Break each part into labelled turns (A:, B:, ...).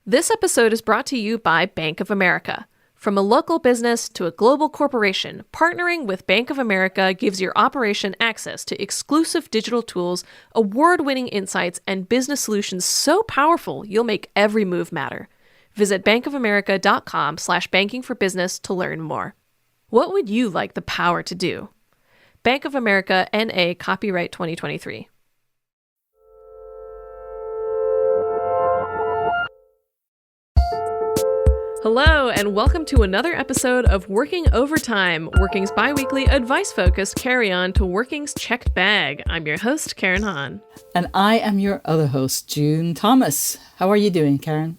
A: This episode is brought to you by Bank of America. From a local business to a global corporation, partnering with Bank of America gives your operation access to exclusive digital tools, award-winning insights, and business solutions so powerful you'll make every move matter. Visit bankofamerica.com/bankingforbusiness to learn more. What would you like the power to do? Bank of America, N.A., copyright 2023. Hello, and welcome to another episode of Working Overtime, Working's bi-weekly advice-focused carry-on to Working's checked bag. I'm your host, Karen Hahn.
B: And I am your other host, June Thomas. How are you doing, Karen?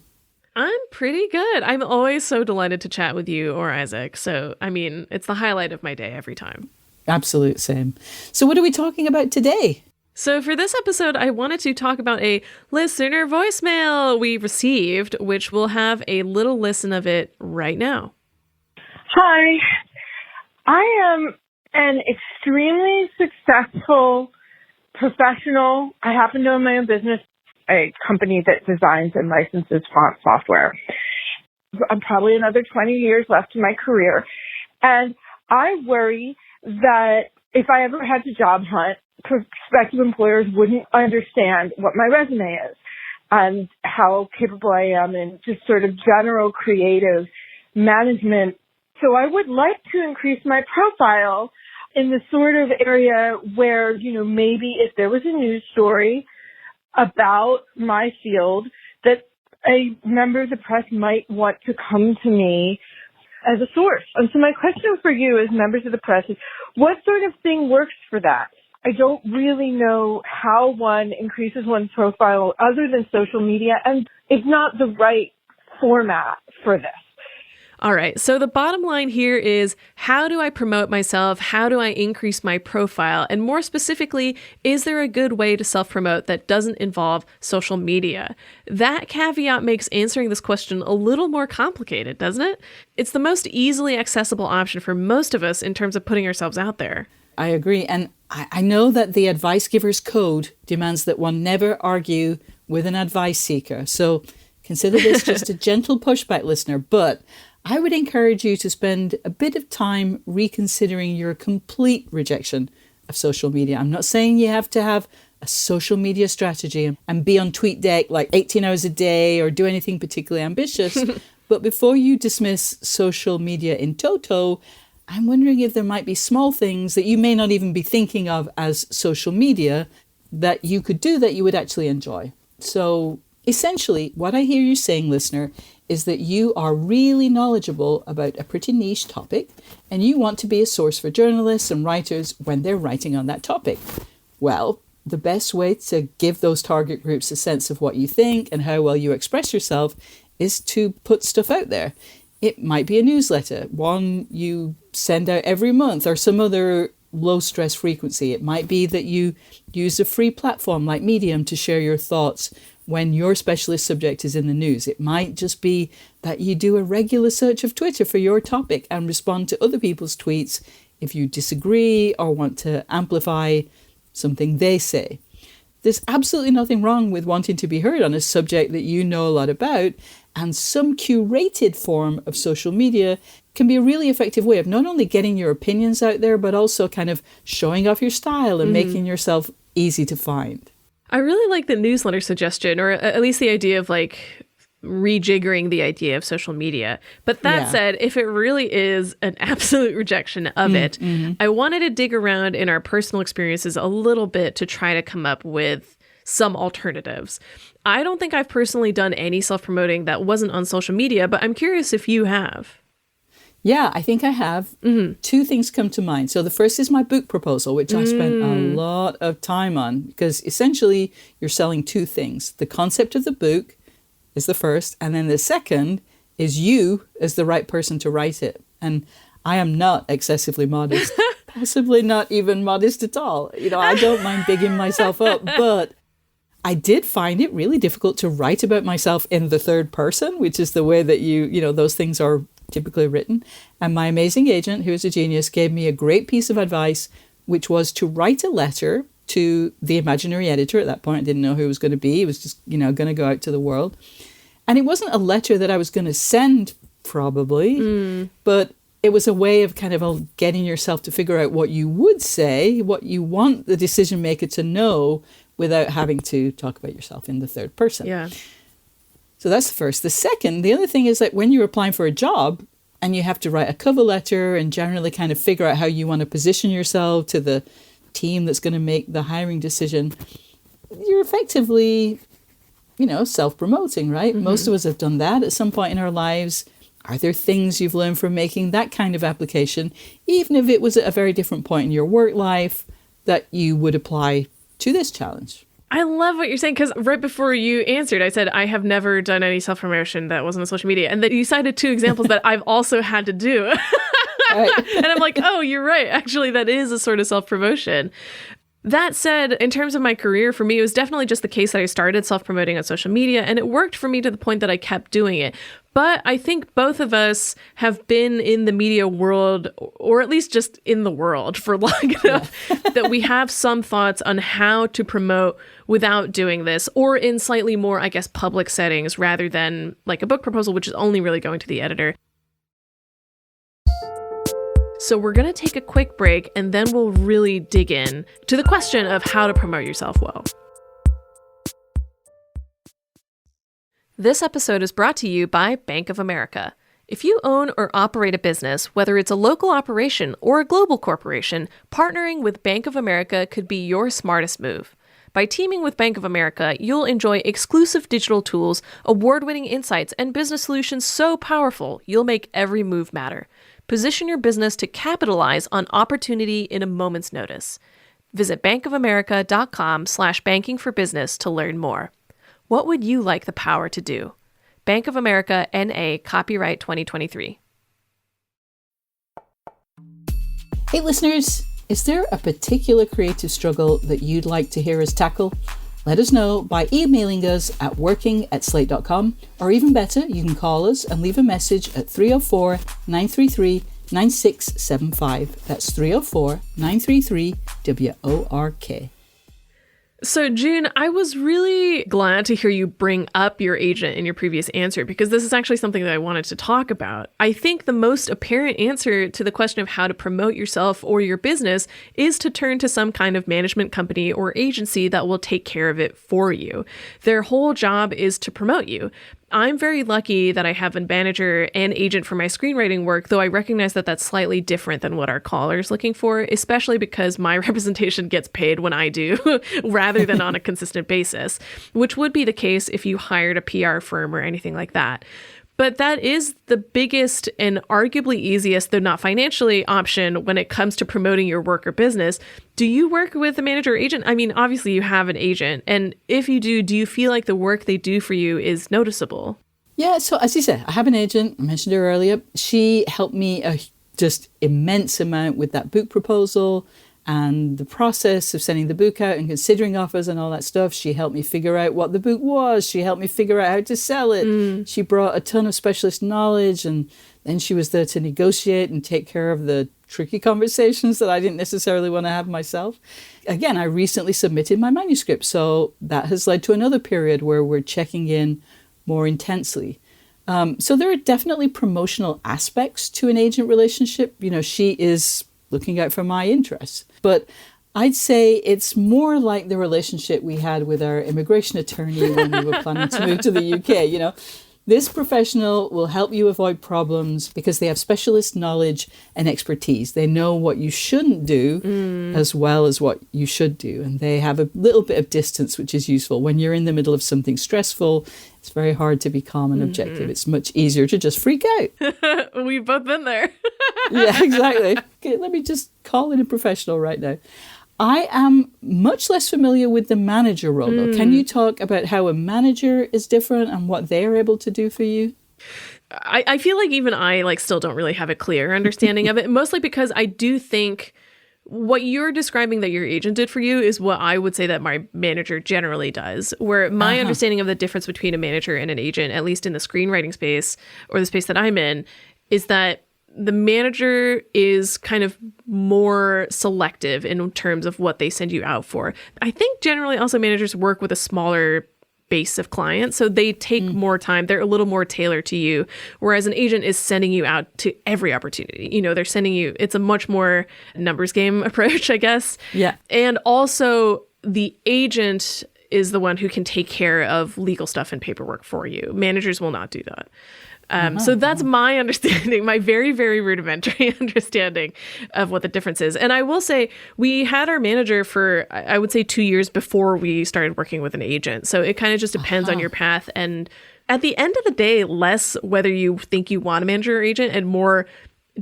A: I'm pretty good. I'm always so delighted to chat with you or Isaac. So, it's the highlight of my day every time.
B: Absolute same. So what are we talking about today?
A: So for this episode, I wanted to talk about a listener voicemail we received, which we'll have a little listen of it right now.
C: Hi, I am an extremely successful professional. I happen to own my own business, a company that designs and licenses font software. I'm probably another 20 years left in my career. And I worry that if I ever had to job hunt, prospective employers wouldn't understand what my resume is and how capable I am in just sort of general creative management. So I would like to increase my profile in the sort of area where, maybe if there was a news story about my field, that a member of the press might want to come to me as a source. And so my question for you as members of the press is, what sort of thing works for that? I don't really know how one increases one's profile other than social media, and it's not the right format for this.
A: All right. So the bottom line here is, how do I promote myself? How do I increase my profile? And more specifically, is there a good way to self-promote that doesn't involve social media? That caveat makes answering this question a little more complicated, doesn't it? It's the most easily accessible option for most of us in terms of putting ourselves out there.
B: I agree. And I know that the advice giver's code demands that one never argue with an advice seeker. So consider this just a gentle pushback, listener. But I would encourage you to spend a bit of time reconsidering your complete rejection of social media. I'm not saying you have to have a social media strategy and be on TweetDeck like 18 hours a day or do anything particularly ambitious. But before you dismiss social media in toto, I'm wondering if there might be small things that you may not even be thinking of as social media that you could do that you would actually enjoy. So essentially, what I hear you saying, listener, is that you are really knowledgeable about a pretty niche topic and you want to be a source for journalists and writers when they're writing on that topic. Well, the best way to give those target groups a sense of what you think and how well you express yourself is to put stuff out there. It might be a newsletter, one you send out every month, or some other low-stress frequency. It might be that you use a free platform like Medium to share your thoughts when your specialist subject is in the news. It might just be that you do a regular search of Twitter for your topic and respond to other people's tweets if you disagree or want to amplify something they say. There's absolutely nothing wrong with wanting to be heard on a subject that you know a lot about, and some curated form of social media can be a really effective way of not only getting your opinions out there, but also kind of showing off your style and making yourself easy to find.
A: I really like the newsletter suggestion, or at least the idea of rejiggering the idea of social media. But that said, if it really is an absolute rejection of it, I wanted to dig around in our personal experiences a little bit to try to come up with some alternatives. I don't think I've personally done any self-promoting that wasn't on social media, but I'm curious if you have.
B: Yeah, I think I have. Two things come to mind. So the first is my book proposal, which I spent a lot of time on, because essentially you're selling two things. The concept of the book is the first, and then the second is you as the right person to write it. And I am not excessively modest, possibly not even modest at all. I don't mind bigging myself up, but I did find it really difficult to write about myself in the third person, which is the way that those things are typically written. And my amazing agent, who is a genius, gave me a great piece of advice, which was to write a letter to the imaginary editor. At that point, I didn't know who it was going to be. It was just, going to go out to the world. And it wasn't a letter that I was going to send, probably, but it was a way of kind of getting yourself to figure out what you would say, what you want the decision maker to know without having to talk about yourself in the third person.
A: Yeah.
B: So that's the first. The second, the other thing is that when you're applying for a job and you have to write a cover letter and generally kind of figure out how you want to position yourself to the team that's going to make the hiring decision, you're effectively, self-promoting, right? Mm-hmm. Most of us have done that at some point in our lives. Are there things you've learned from making that kind of application, even if it was at a very different point in your work life, that you would apply to this challenge?
A: I love what you're saying, because right before you answered, I said, I have never done any self-promotion that wasn't on social media. And that you cited 2 examples that I've also had to do. Right. And I'm like, oh, you're right. Actually, that is a sort of self-promotion. That said, in terms of my career, for me, it was definitely just the case that I started self-promoting on social media, and it worked for me to the point that I kept doing it. But I think both of us have been in the media world, or at least just in the world, for long enough that we have some thoughts on how to promote without doing this, or in slightly more, I guess, public settings rather than like a book proposal, which is only really going to the editor. So we're going to take a quick break, and then we'll really dig in to the question of how to promote yourself well. This episode is brought to you by Bank of America. If you own or operate a business, whether it's a local operation or a global corporation, partnering with Bank of America could be your smartest move. By teaming with Bank of America, you'll enjoy exclusive digital tools, award-winning insights, and business solutions so powerful, you'll make every move matter. Position your business to capitalize on opportunity in a moment's notice. Visit bankofamerica.com/bankingforbusiness to learn more. What would you like the power to do? Bank of America, N.A., copyright 2023.
B: Hey listeners, is there a particular creative struggle that you'd like to hear us tackle? Let us know by emailing us at working@slate.com, or even better, you can call us and leave a message at 304-933-9675. That's 304-933-WORK.
A: So, June, I was really glad to hear you bring up your agent in your previous answer, because this is actually something that I wanted to talk about. I think the most apparent answer to the question of how to promote yourself or your business is to turn to some kind of management company or agency that will take care of it for you. Their whole job is to promote you. I'm very lucky that I have a manager and agent for my screenwriting work, though I recognize that that's slightly different than what our caller is looking for, especially because my representation gets paid when I do, rather than on a consistent basis, which would be the case if you hired a PR firm or anything like that. But that is the biggest and arguably easiest, though not financially, option when it comes to promoting your work or business. Do you work with a manager or agent? I mean, obviously you have an agent. And if you do you feel like the work they do for you is noticeable?
B: Yeah, so as you said, I have an agent. I mentioned her earlier. She helped me a just immense amount with that book proposal and the process of sending the book out and considering offers and all that stuff. She helped me figure out what the book was. She helped me figure out how to sell it. She brought a ton of specialist knowledge, and then she was there to negotiate and take care of the tricky conversations that I didn't necessarily want to have myself. Again, I recently submitted my manuscript, so that has led to another period where we're checking in more intensely. So there are definitely promotional aspects to an agent relationship. She is looking out for my interests. But I'd say it's more like the relationship we had with our immigration attorney when we were planning to move to the UK. This professional will help you avoid problems because they have specialist knowledge and expertise. They know what you shouldn't do as well as what you should do. And they have a little bit of distance, which is useful. When you're in the middle of something stressful, it's very hard to be calm and objective. It's much easier to just freak out.
A: We've both been there.
B: Yeah, exactly. Okay, let me just call in a professional right now. I am much less familiar with the manager role, though. Can you talk about how a manager is different and what they're able to do for you?
A: I feel like even I still don't really have a clear understanding of it, mostly because I do think what you're describing that your agent did for you is what I would say that my manager generally does, where my understanding of the difference between a manager and an agent, at least in the screenwriting space or the space that I'm in, is that the manager is kind of more selective in terms of what they send you out for. I think generally also managers work with a smaller base of clients. So they take more time. They're a little more tailored to you. Whereas an agent is sending you out to every opportunity. You know, they're sending you, it's a much more numbers game approach, I guess.
B: Yeah.
A: And also the agent is the one who can take care of legal stuff and paperwork for you. Managers will not do that. So that's my understanding, my very, very rudimentary understanding of what the difference is. And I will say we had our manager for, I would say 2 years before we started working with an agent. So it kind of just depends on your path. And at the end of the day, less whether you think you want a manager or agent and more,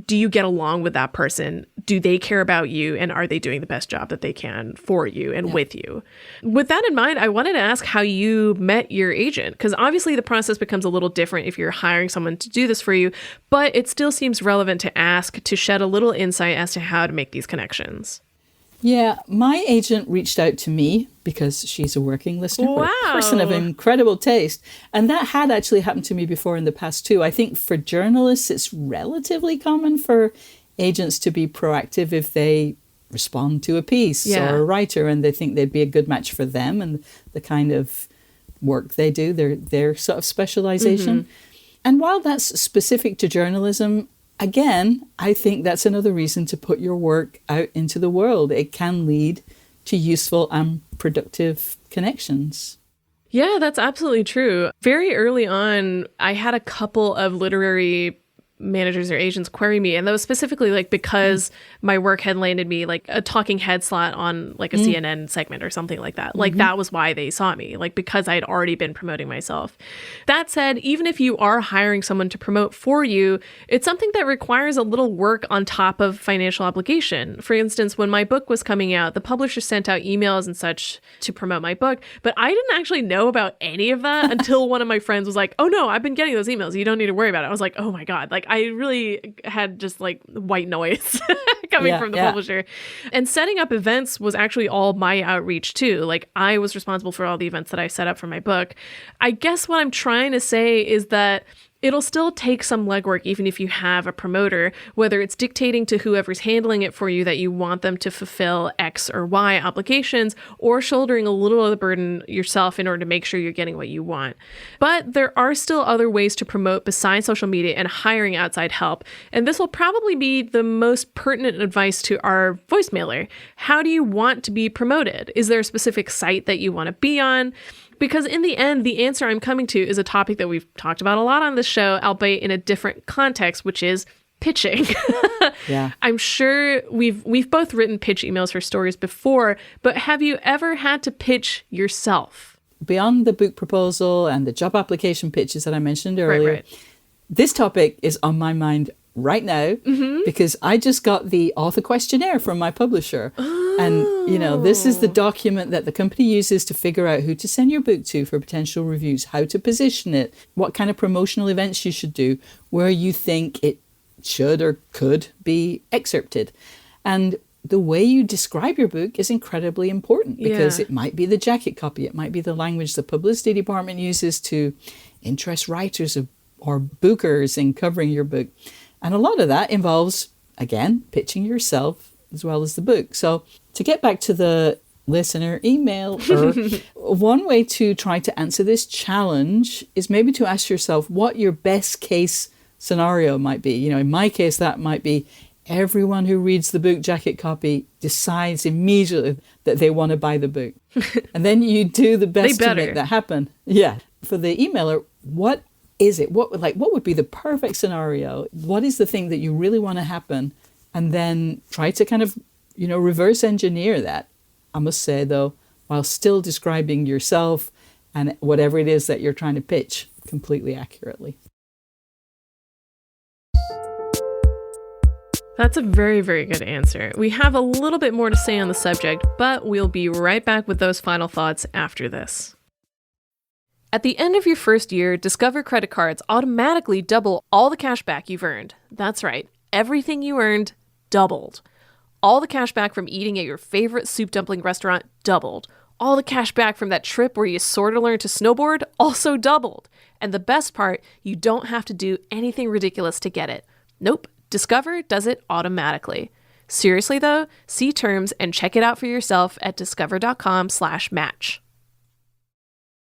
A: do you get along with that person? Do they care about you? And are they doing the best job that they can for you and with you? With that in mind, I wanted to ask how you met your agent, because obviously the process becomes a little different if you're hiring someone to do this for you, but it still seems relevant to ask to shed a little insight as to how to make these connections.
B: Yeah, my agent reached out to me because she's a working listener,
A: Wow.
B: a person of incredible taste. And that had actually happened to me before in the past too. I think for journalists, it's relatively common for agents to be proactive if they respond to a piece or a writer and they think they'd be a good match for them and the kind of work they do, their sort of specialization. And while that's specific to journalism, again, I think that's another reason to put your work out into the world. It can lead to useful and productive connections.
A: Yeah, that's absolutely true. Very early on, I had a couple of literary managers or agents query me, and that was specifically like because my work had landed me like a talking head slot on like a CNN segment or something like that. Like that was why they saw me, like because I had already been promoting myself. That said, even if you are hiring someone to promote for you, it's something that requires a little work on top of financial obligation. For instance, when my book was coming out, the publisher sent out emails and such to promote my book, but I didn't actually know about any of that until one of my friends was like, "Oh no, I've been getting those emails. You don't need to worry about it." I was like, "Oh my God." Like I really had just like white noise coming from the publisher. And setting up events was actually all my outreach too. Like I was responsible for all the events that I set up for my book. I guess what I'm trying to say is that it'll still take some legwork even if you have a promoter, whether it's dictating to whoever's handling it for you that you want them to fulfill X or Y obligations, or shouldering a little of the burden yourself in order to make sure you're getting what you want. But there are still other ways to promote besides social media and hiring outside help. And this will probably be the most pertinent advice to our voicemailer. How do you want to be promoted? Is there a specific site that you want to be on? Because in the end, the answer I'm coming to is a topic that we've talked about a lot on this show, albeit in a different context, which is pitching. I'm sure we've both written pitch emails for stories before, but have you ever had to pitch yourself?
B: Beyond the book proposal and the job application pitches that I mentioned earlier, this topic is on my mind right now because I just got the author questionnaire from my publisher. And, you know, this is the document that the company uses to figure out who to send your book to for potential reviews, how to position it, what kind of promotional events you should do, where you think it should or could be excerpted. And the way you describe your book is incredibly important because it might be the jacket copy, it might be the language the publicity department uses to interest writers or bookers in covering your book. And a lot of that involves, again, pitching yourself as well as the book. So to get back to the listener email, one way to try to answer this challenge is maybe to ask yourself what your best case scenario might be. You know, in my case, that might be everyone who reads the book jacket copy decides immediately that they want to buy the book. And then you do the best to make that happen. Yeah. For the emailer, what is it? What would be the perfect scenario? What is the thing that you really want to happen? And then try to kind of, you know, reverse engineer that. I must say, though, while still describing yourself and whatever it is that you're trying to pitch completely accurately.
A: That's a very, very good answer. We have a little bit more to say on the subject, but we'll be right back with those final thoughts after this. At the end of your first year, Discover credit cards automatically double all the cash back you've earned. That's right. Everything you earned doubled. All the cash back from eating at your favorite soup dumpling restaurant doubled. All the cash back from that trip where you sort of learned to snowboard also doubled. And the best part, you don't have to do anything ridiculous to get it. Nope, Discover does it automatically. Seriously though, see terms and check it out for yourself at discover.com/match.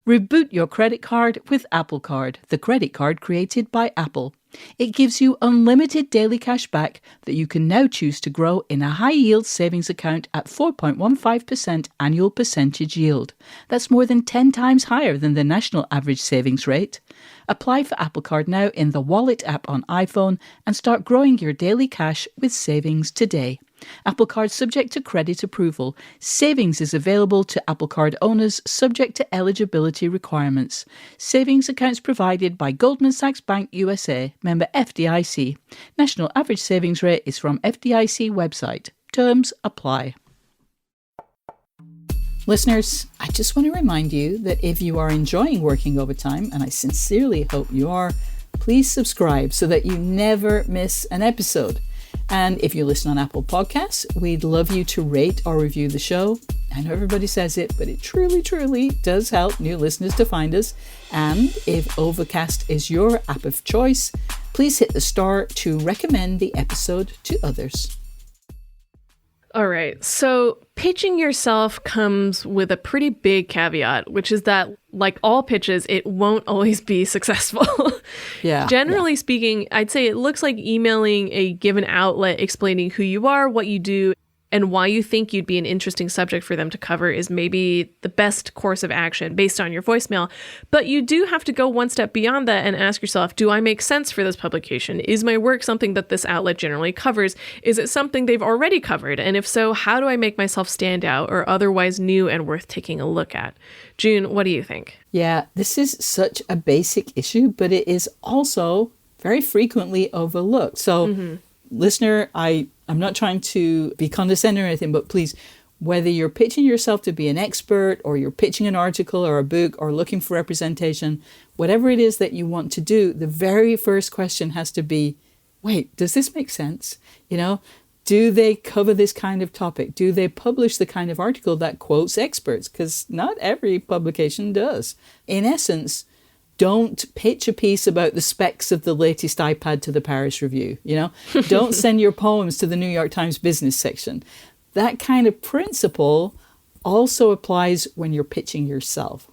B: Reboot your credit card with Apple Card, the credit card created by Apple. It gives you unlimited daily cash back that you can now choose to grow in a high-yield savings account at 4.15% annual percentage yield. That's more than 10 times higher than the national average savings rate. Apply for Apple Card now in the Wallet app on iPhone and start growing your daily cash with savings today. Apple Card subject to credit approval. Savings is available to Apple Card owners subject to eligibility requirements. Savings accounts provided by Goldman Sachs Bank USA, member FDIC. National average savings rate is from FDIC website. Terms apply. Listeners, I just want to remind you that if you are enjoying working overtime, and I sincerely hope you are, please subscribe so that you never miss an episode. And if you listen on Apple Podcasts, we'd love you to rate or review the show. I know everybody says it, but it truly, truly does help new listeners to find us. And if Overcast is your app of choice, please hit the star to recommend the episode to others.
A: All right. So pitching yourself comes with a pretty big caveat, which is that, like all pitches, it won't always be successful. Generally speaking, I'd say it looks like emailing a given outlet explaining who you are, what you do, and why you think you'd be an interesting subject for them to cover is maybe the best course of action based on your voicemail. But you do have to go one step beyond that and ask yourself, do I make sense for this publication? Is my work something that this outlet generally covers? Is it something they've already covered? And if so, how do I make myself stand out or otherwise new and worth taking a look at? June, what do you think?
B: Yeah, this is such a basic issue, but it is also very frequently overlooked. So, listener, I'm not trying to be condescending or anything, but please, whether you're pitching yourself to be an expert or you're pitching an article or a book or looking for representation, whatever it is that you want to do, the very first question has to be, wait, does this make sense? You know, do they cover this kind of topic? Do they publish the kind of article that quotes experts? Because not every publication does. In essence, don't pitch a piece about the specs of the latest iPad to the Paris Review, you know? Don't send your poems to the New York Times business section. That kind of principle also applies when you're pitching yourself.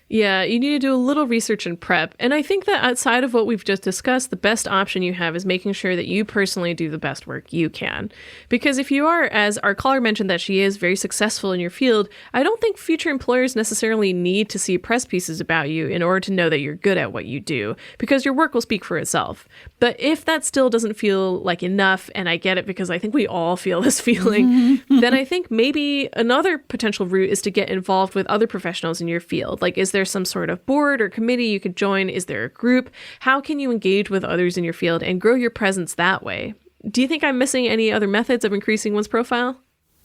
A: Yeah, you need to do a little research and prep. And I think that outside of what we've just discussed, the best option you have is making sure that you personally do the best work you can. Because if you are, as our caller mentioned that she is, very successful in your field, I don't think future employers necessarily need to see press pieces about you in order to know that you're good at what you do, because your work will speak for itself. But if that still doesn't feel like enough, and I get it because I think we all feel this feeling, then I think maybe another potential route is to get involved with other professionals in your field. Like, is there some sort of board or committee you could join? Is there a group? How can you engage with others in your field and grow your presence that way? Do you think I'm missing any other methods of increasing one's profile?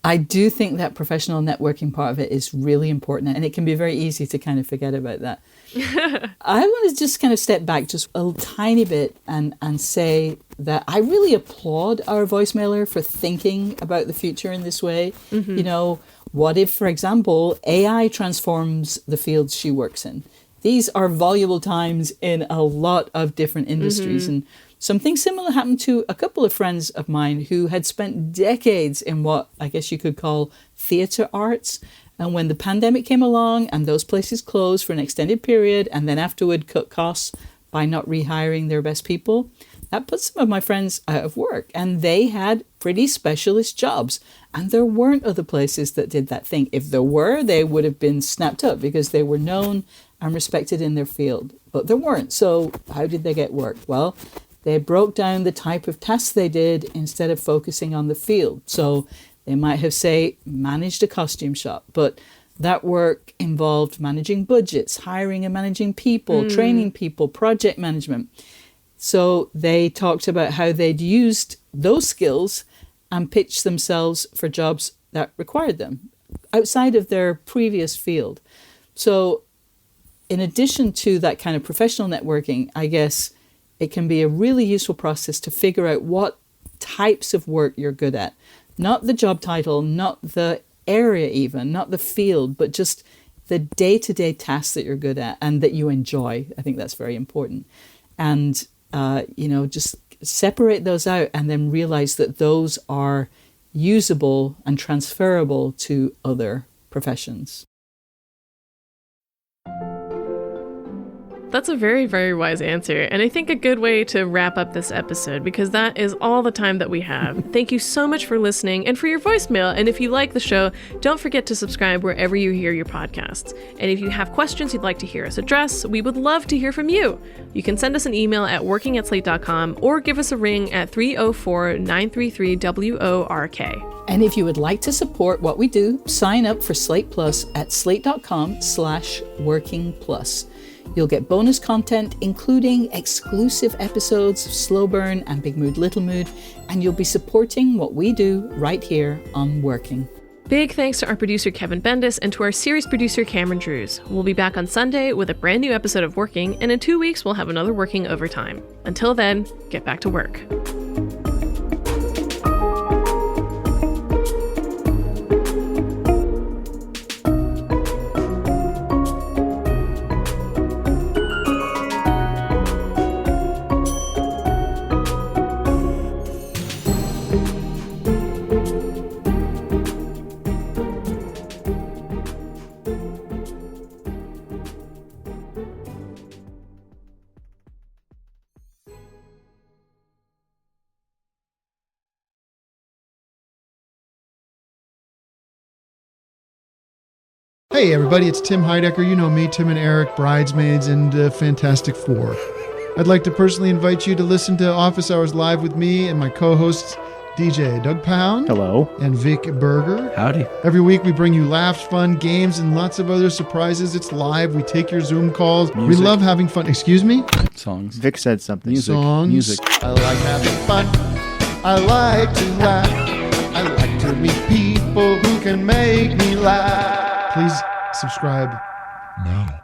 B: I do think that professional networking part of it is really important, and it can be very easy to kind of forget about that. I want to just kind of step back just a tiny bit and say that I really applaud our voicemailer for thinking about the future in this way. You know, what if, for example, AI transforms the fields she works in? These are valuable times in a lot of different industries. And something similar happened to a couple of friends of mine who had spent decades in what I guess you could call theatre arts. And when the pandemic came along and those places closed for an extended period and then afterward cut costs by not rehiring their best people, that put some of my friends out of work, and they had pretty specialist jobs. And there weren't other places that did that thing. If there were, they would have been snapped up because they were known and respected in their field. But there weren't. So how did they get work? Well, they broke down the type of tasks they did instead of focusing on the field. So they might have, say, managed a costume shop, but that work involved managing budgets, hiring and managing people, training people, project management. So they talked about how they'd used those skills and pitched themselves for jobs that required them outside of their previous field. So in addition to that kind of professional networking, I guess it can be a really useful process to figure out what types of work you're good at. Not the job title, not the area even, not the field, but just the day-to-day tasks that you're good at and that you enjoy. I think that's very important. And just separate those out and then realize that those are usable and transferable to other professions.
A: That's a very, very wise answer, and I think a good way to wrap up this episode, because that is all the time that we have. Thank you so much for listening and for your voicemail, and if you like the show, don't forget to subscribe wherever you hear your podcasts. And if you have questions you'd like to hear us address, we would love to hear from you. You can send us an email at working@slate.com or give us a ring at 304-933-WORK.
B: And if you would like to support what we do, sign up for Slate Plus at slate.com/workingplus. You'll get bonus content, including exclusive episodes of Slow Burn and Big Mood, Little Mood, and you'll be supporting what we do right here on Working.
A: Big thanks to our producer, Kevin Bendis, and to our series producer, Cameron Drews. We'll be back on Sunday with a brand new episode of Working, and in 2 weeks, we'll have another Working Overtime. Until then, get back to work.
D: Hey everybody, it's Tim Heidecker. You know me, Tim and Eric, Bridesmaids, and Fantastic Four. I'd like to personally invite you to listen to Office Hours Live with me and my co-hosts, DJ Doug Pound.
E: Hello.
D: And Vic Berger.
E: Howdy.
D: Every week we bring you laughs, fun, games, and lots of other surprises. It's live. We take your Zoom calls.
E: Music.
D: We love having fun. Excuse me?
E: Songs.
F: Vic said something.
E: Music.
D: Songs.
E: Music.
D: I like having fun. I like to laugh. I like to meet people who can make me laugh. Please subscribe now.